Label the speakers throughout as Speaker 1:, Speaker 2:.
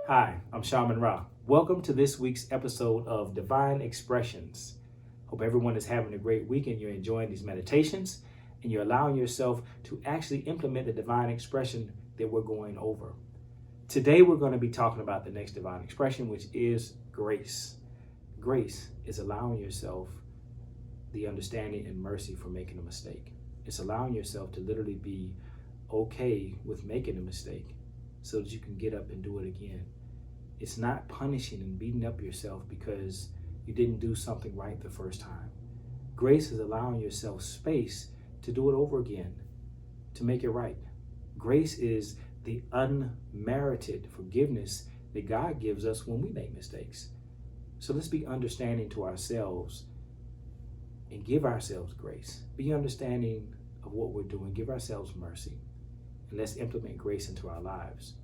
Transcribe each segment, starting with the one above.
Speaker 1: Hi, I'm Shaman Ra. Welcome to this week's episode of Divine Expressions. Hope everyone is having a great week and you're enjoying these meditations and you're allowing yourself to actually implement the divine expression that we're going over. Today we're going to be talking about the next divine expression, which is grace. Grace is allowing yourself the understanding and mercy for making a mistake. It's allowing yourself to literally be okay with making a mistake so that you can get up and do it again. It's not punishing and beating up yourself because you didn't do something right the first time. Grace is allowing yourself space to do it over again, to make it right. Grace is the unmerited forgiveness that God gives us when we make mistakes. So let's be understanding to ourselves and give ourselves grace. Be understanding of what we're doing. Give ourselves mercy. And let's implement grace into our lives.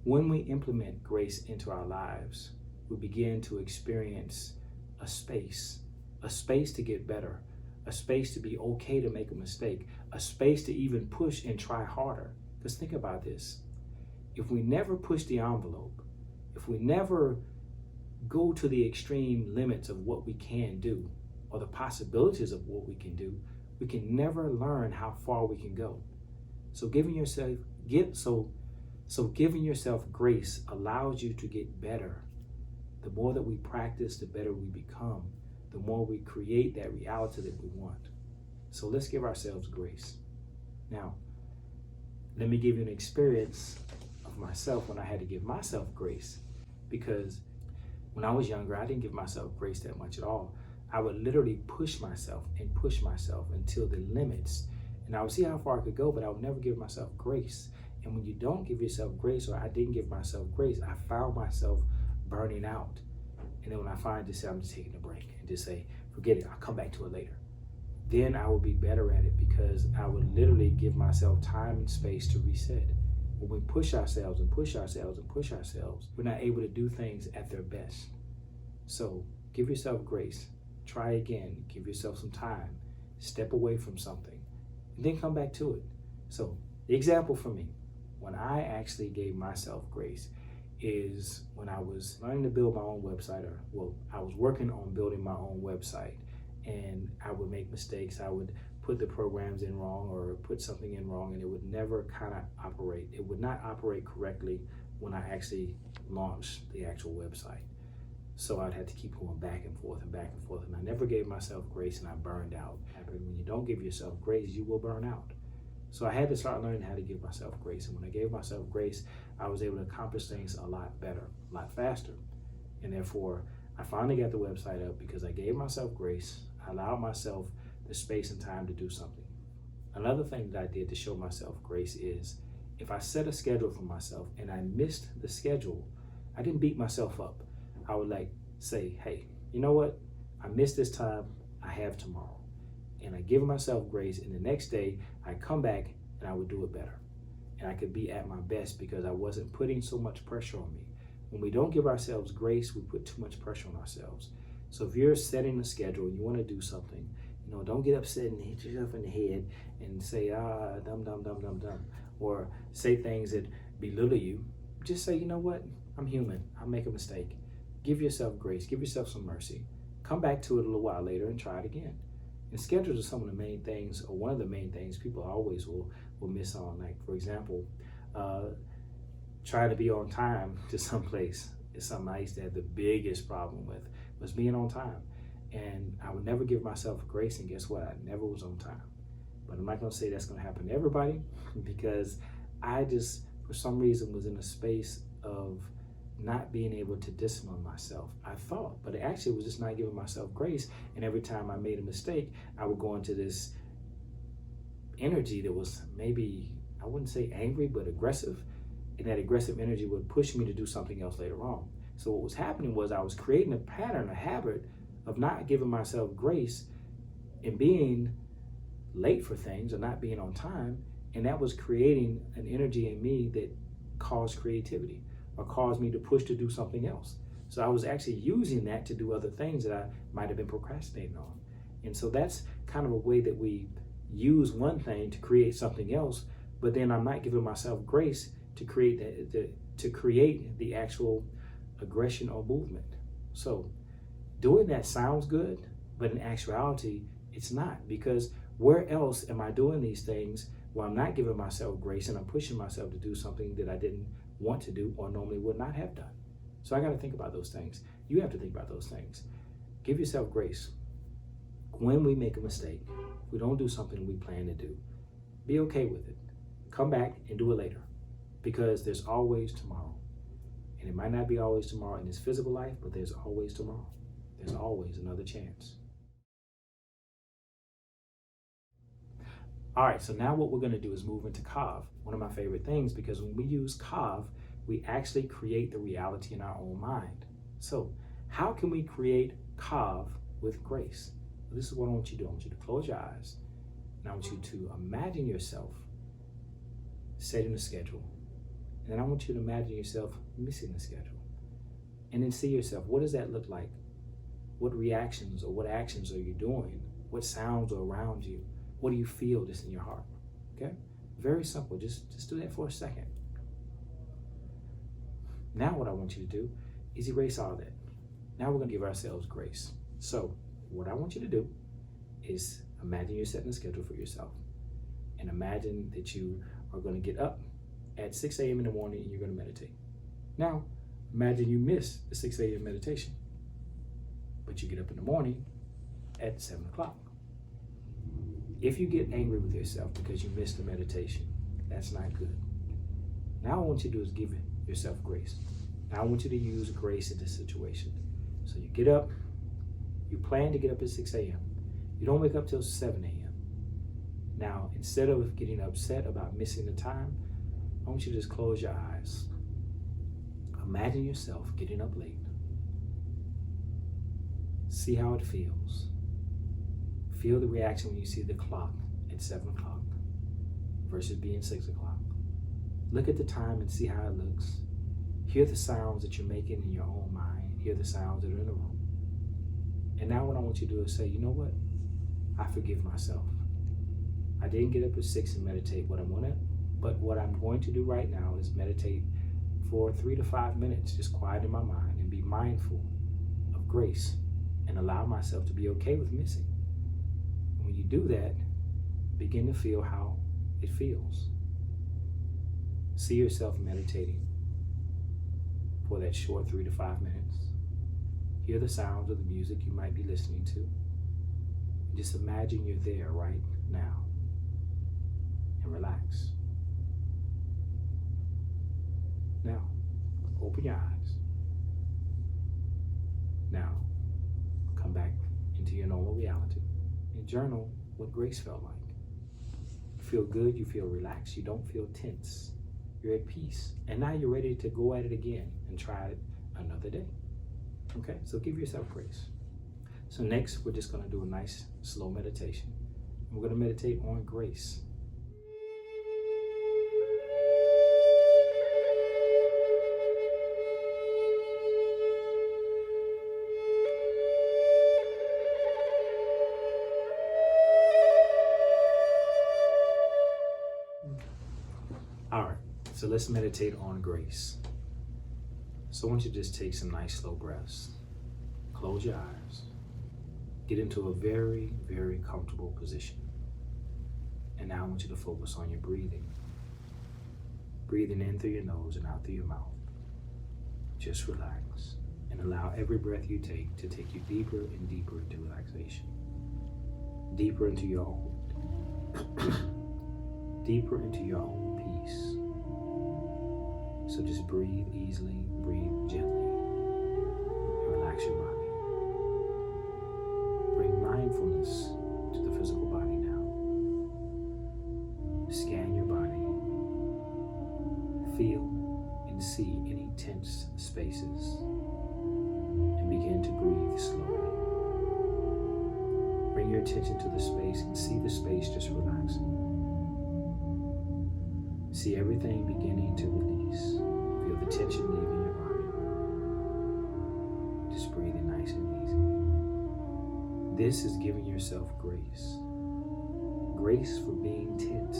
Speaker 1: When we implement grace into our lives, we begin to experience a space to get better, a space to be okay to make a mistake, a space to even push and try harder. Because think about this. If we never push the envelope, if we never go to the extreme limits of what we can do or the possibilities of what we can do, we can never learn how far we can go. So giving yourself grace allows you to get better. The more that we practice, the better we become. The more we create that reality that we want. So let's give ourselves grace. Now, let me give you an experience of myself when I had to give myself grace. Because when I was younger, I didn't give myself grace that much at all. I would literally push myself until the limits. And I would see how far I could go, but I would never give myself grace. And when you don't give yourself grace, or I didn't give myself grace, I found myself burning out. And then when I finally just said, I'm just taking a break and just say, forget it, I'll come back to it later. Then I would be better at it because I would literally give myself time and space to reset. When we push ourselves, we're not able to do things at their best. So give yourself grace. Try again. Give yourself some time. Step away from something. And then come back to it. So the example for me, when I actually gave myself grace is when I was learning to build my own website, I was working on building my own website, and I would make mistakes. I would put the programs in wrong or put something in wrong, and it would never kind of operate. It would not operate correctly when I actually launched the actual website. So I'd have to keep going back and forth, and I never gave myself grace, and I burned out. When you don't give yourself grace, you will burn out. So I had to start learning how to give myself grace. And when I gave myself grace, I was able to accomplish things a lot better, a lot faster. And therefore, I finally got the website up because I gave myself grace. I allowed myself the space and time to do something. Another thing that I did to show myself grace is if I set a schedule for myself and I missed the schedule, I didn't beat myself up. I would say, hey, you know what? I missed this time. I have tomorrow. And I give myself grace, and the next day I come back and I would do it better. And I could be at my best because I wasn't putting so much pressure on me. When we don't give ourselves grace, we put too much pressure on ourselves. So if you're setting a schedule and you want to do something, don't get upset and hit yourself in the head and say, dumb, or say things that belittle you. Just say, you know what? I'm human. I'll make a mistake. Give yourself grace. Give yourself some mercy. Come back to it a little while later and try it again. And schedules are some of the main things, or one of the main things people always will miss on. Like, for example, trying to be on time to someplace is something I used to have the biggest problem with, was being on time. And I would never give myself grace, and guess what? I never was on time. But I'm not going to say that's going to happen to everybody, because I just, for some reason, was in a space of not being able to discipline myself. I thought, but it actually was just not giving myself grace. And every time I made a mistake, I would go into this energy that was maybe, I wouldn't say angry, but aggressive. And that aggressive energy would push me to do something else later on. So what was happening was I was creating a pattern, a habit of not giving myself grace and being late for things or not being on time. And that was creating an energy in me that caused creativity, or caused me to push to do something else. So I was actually using that to do other things that I might have been procrastinating on. And so that's kind of a way that we use one thing to create something else, but then I'm not giving myself grace to create the actual aggression or movement. So doing that sounds good, but in actuality, it's not, because where else am I doing these things where I'm not giving myself grace and I'm pushing myself to do something that I didn't want to do or normally would not have done? So I got to think about those things. You have to think about those things. Give yourself grace. When we make a mistake, we don't do something we plan to do, be okay with it. Come back and do it later, because there's always tomorrow. And it might not be always tomorrow in this physical life, but there's always tomorrow. There's always another chance. All right, so now what we're going to do is move into Kav, one of my favorite things, because when we use Kav, we actually create the reality in our own mind. So how can we create Kav with grace? Well, this is what I want you to do. I want you to close your eyes, and I want you to imagine yourself setting a schedule. And then I want you to imagine yourself missing the schedule. And then see yourself, what does that look like? What reactions or what actions are you doing? What sounds are around you? What do you feel just in your heart? Okay? Very simple. Just do that for a second. Now what I want you to do is erase all that. Now we're going to give ourselves grace. So what I want you to do is imagine you're setting a schedule for yourself. And imagine that you are going to get up at 6 a.m. in the morning and you're going to meditate. Now, imagine you miss the 6 a.m. meditation, but you get up in the morning at 7 o'clock. If you get angry with yourself because you missed the meditation, that's not good. Now what I want you to do is give yourself grace. Now I want you to use grace in this situation. So you get up, you plan to get up at 6 a.m. You don't wake up till 7 a.m. Now, instead of getting upset about missing the time, I want you to just close your eyes. Imagine yourself getting up late. See how it feels. Feel the reaction when you see the clock at 7 o'clock versus being 6 o'clock. Look at the time and see how it looks. Hear the sounds that you're making in your own mind. Hear the sounds that are in the room. And now what I want you to do is say, you know what? I forgive myself. I didn't get up at 6 and meditate what I wanted, but what I'm going to do right now is meditate for 3 to 5 minutes, just quiet in my mind and be mindful of grace and allow myself to be okay with missing. And when you do that, begin to feel how it feels. See yourself meditating for that short 3 to 5 minutes. Hear the sounds of the music you might be listening to. Just imagine you're there right now and relax. Now, open your eyes. Now, come back into your normal reality and journal what grace felt like. You feel good, you feel relaxed, you don't feel tense. You're at peace. And now you're ready to go at it again and try it another day. Okay, so give yourself grace. So next, we're just going to do a nice slow meditation. We're going to meditate on grace. All right, so let's meditate on grace. So I want you to just take some nice slow breaths. Close your eyes. Get into a very, very comfortable position. And now I want you to focus on your breathing. Breathing in through your nose and out through your mouth. Just relax and allow every breath you take to take you deeper and deeper into relaxation. Deeper into your own. Deeper into your own peace. So just breathe easily, breathe gently, and relax your body. Bring mindfulness to the physical body now. Scan your body. Feel and see any tense spaces and begin to breathe slowly. Bring your attention to the space and see the space just relaxing. See everything beginning to release. Feel the tension leaving your body. Just breathing nice and easy. This is giving yourself grace. Grace for being tense.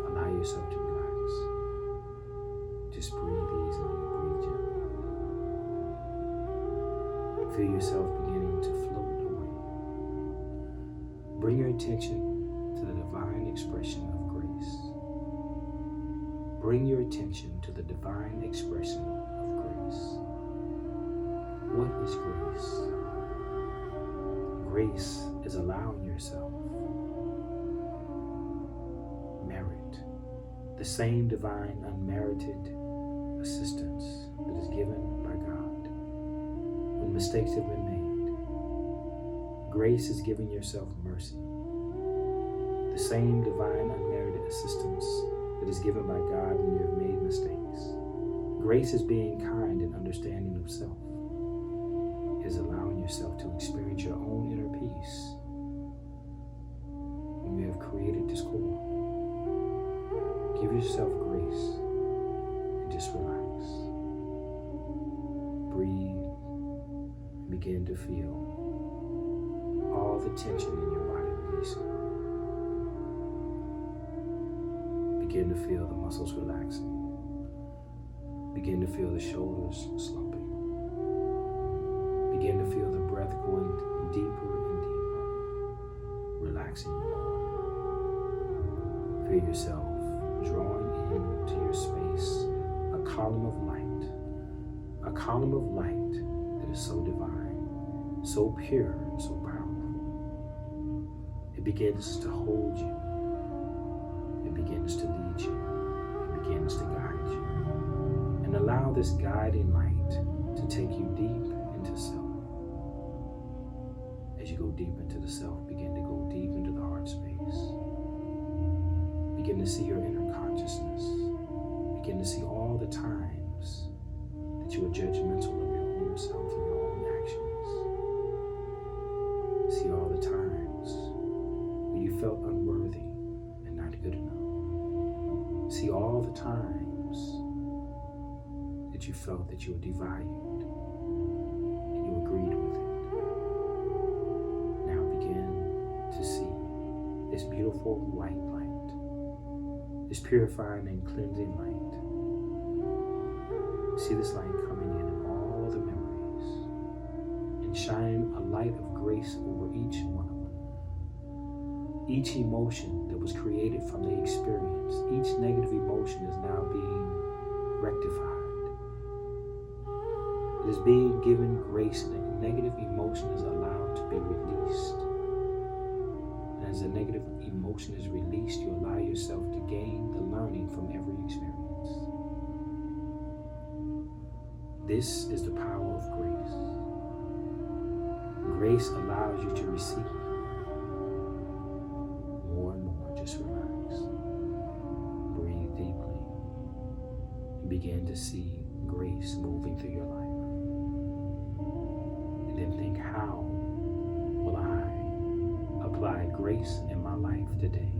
Speaker 1: Allow yourself to relax. Just breathe easily, breathe gently. Feel yourself beginning to float away. Bring your attention to the divine expression of grace. Bring your attention to the divine expression of grace. What is grace? Grace is allowing yourself merit, the same divine unmerited assistance that is given by God when mistakes have been made. Grace is giving yourself mercy, the same divine unmerited assistance that is given by God when you have made mistakes. Grace is being kind and understanding of self. It is allowing yourself to experience your own inner peace when you have created discord. Give yourself grace and just relax. Breathe and begin to feel all the tension in your body releasing. Begin to feel the muscles relaxing. Begin to feel the shoulders slumping. Begin to feel the breath going deeper and deeper, relaxing more. Feel yourself drawing into your space a column of light that is so divine, so pure, and so powerful. It begins to hold you. It begins to lead you. It begins to guide you. And allow this guiding light to take you deep into self. As you go deep into the self, begin to go deep into the heart space. Begin to see your inner consciousness. Begin to see all the times that you are judgmental of your own self and your own actions. See all the times when you felt unworthy and not good enough. See all the times that you felt that you were devalued and you agreed with it. Now begin to see this beautiful white light, this purifying and cleansing light. See this light coming in all the memories and shining a light of grace over each one of them. Each emotion that was created from the experience, each negative emotion is now being rectified. It is being given grace, and the negative emotion is allowed to be released. And as the negative emotion is released, you allow yourself to gain the learning from every experience. This is the power of grace. Grace allows you to receive more and more. Just relax. Breathe deeply. And begin to see grace moving through your life. And then think, how will I apply grace in my life today?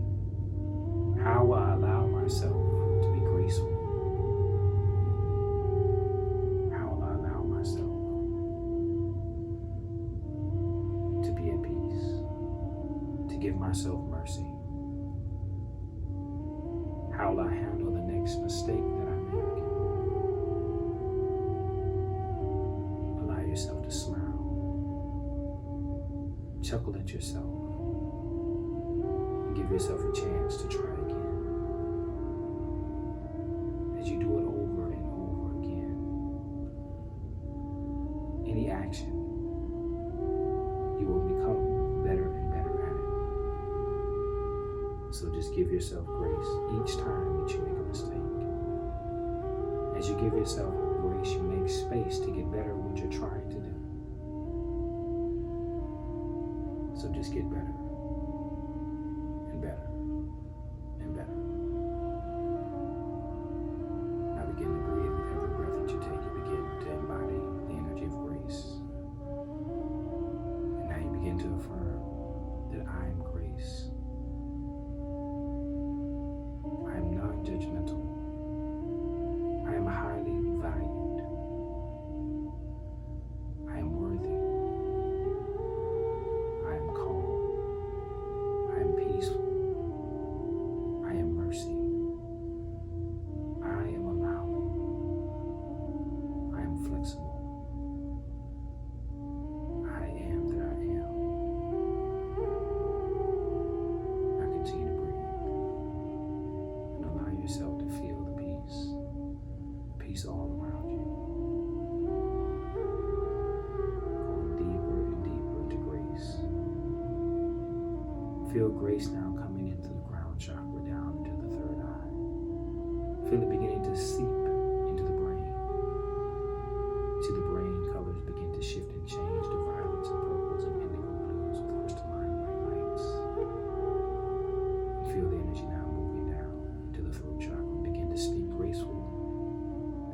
Speaker 1: How will I allow myself to be graceful? How will I allow myself to be at peace? To give myself mercy? How will I handle the next mistake that I make? Allow yourself to smile. Chuckle at yourself. Give yourself a chance to try again. As you do it over and over again, any action, you will become better and better at it. So just give yourself grace each time that you make a mistake. As you give yourself grace, you make space to get better at what you're trying to do. So just get better. Better and better. Now begin to breathe with every breath that you take. You begin to embody the energy of grace. And now you begin to affirm that I am grace. I am non-judgmental. I am highly valued. I am worthy. I am calm. peace all around you. Going deeper and deeper into grace. Feel grace now coming into the crown chakra, down into the third eye. Feel it beginning to seep into the brain. See the brain colors begin to shift and change to violets and purples and indigo blues with crystalline white lights. And feel the energy now moving down into the throat chakra and begin to speak graceful,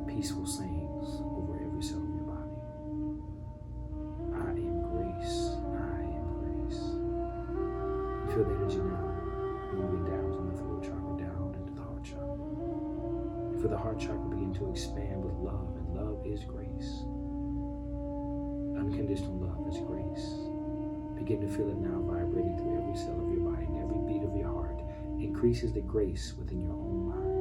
Speaker 1: peaceful sayings over every cell of your body. I am grace. I am grace. And feel the energy now moving down from the throat chakra down into the heart chakra. And feel the heart chakra begin to expand with love, and love is grace. Unconditional love is grace. Begin to feel it now vibrating through every cell of your body, and every beat of your heart increases the grace within your own mind.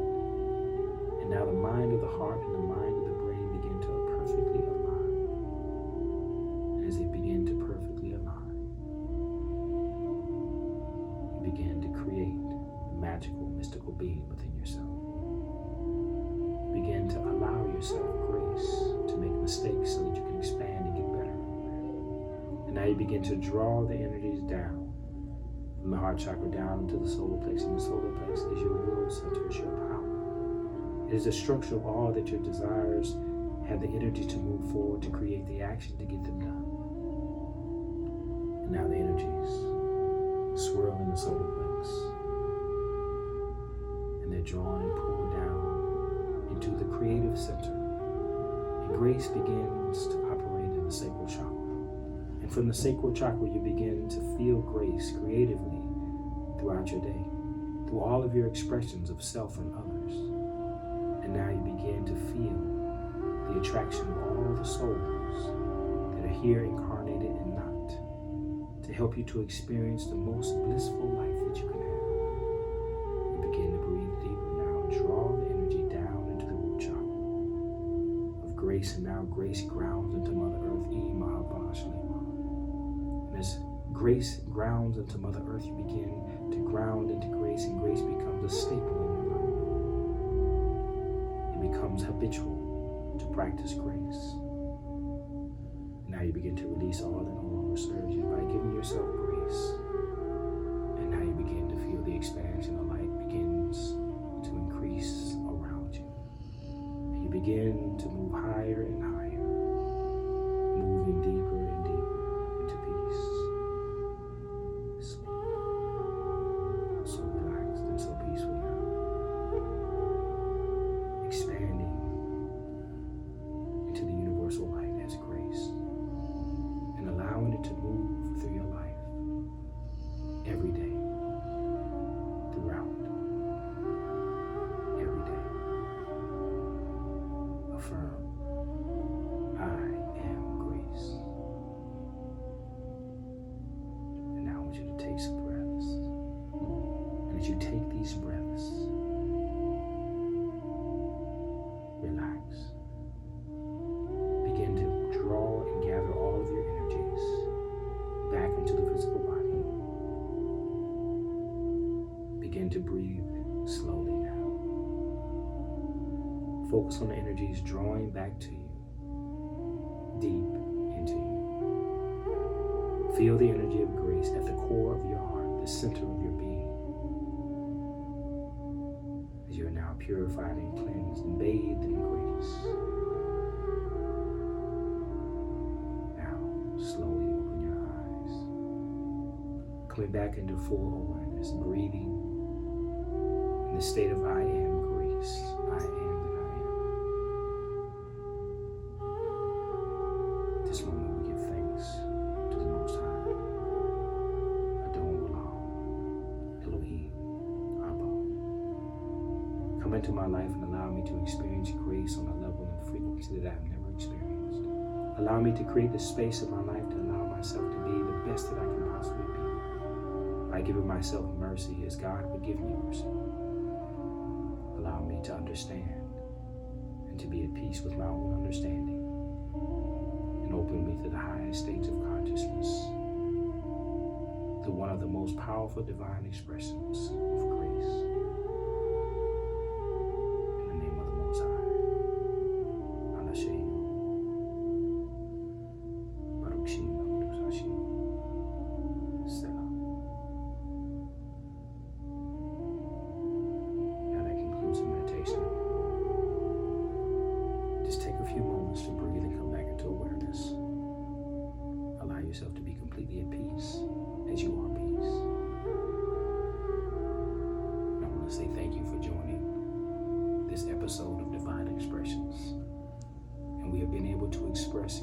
Speaker 1: And now the mind of the heart and the mind of the brain begin to perfectly align. And as they begin to perfectly align, you begin to create the magical, mystical being within yourself. Begin to allow yourself grace to make mistakes so that you can expand and get better. And now you begin to draw the energies down from the heart chakra down into the solar plexus. And the solar plexus is your will center, is your power. It is the structure of all that your desires have the energy to move forward, to create the action, to get them done. And now the energies swirl in the solar plexus. And they're drawn and pulled down into the creative center. And grace begins to operate in the sacral chakra. And from the sacral chakra, you begin to feel grace creatively throughout your day, through all of your expressions of self and others. And now you begin to feel the attraction of all the souls that are here incarnated and not, to help you to experience the most blissful life that you can have. You begin to breathe deeper now and draw the energy down into the root chakra of grace. And now grace grounds into Mother Earth, and as grace grounds into Mother Earth, you begin to ground into grace, and grace becomes a staple in your life. It becomes habitual to practice grace. And now you begin to release all that no longer serves you by giving yourself grace. And now you begin to feel the expansion of light begins to increase around you. And you begin to move higher and higher, moving deeper and deeper into peace. Sleep. So relaxed and so peaceful now. Expanding into the universal light as grace. And allowing it to move through your life every day. Throughout. Every day. Affirm. I am grace. And now I want you to take some breaths. And as you take these breaths, relax. Begin to draw and gather all of your energies back into the physical body. Begin to breathe slowly now. Focus on the energies drawing back to you, deep into you. Feel the energy of grace at the core of your heart, the center of your being. As you are now purified and cleansed and bathed in grace. Now, slowly open your eyes. Coming back into full awareness, breathing in the state of I am grace. I am that I am. This moment we give thanks to the Most High. Adon Olam, Elohim, Abba. Come into my life and allow me to experience grace on a level and frequency that I have never experienced. Allow me to create the space of my life to allow myself to be the best that I can possibly be. By giving myself mercy as God would give me mercy. Allow me to understand and to be at peace with my own understanding. And open me to the highest states of consciousness. To one of the most powerful divine expressions of grace. In the name of the Most High. to express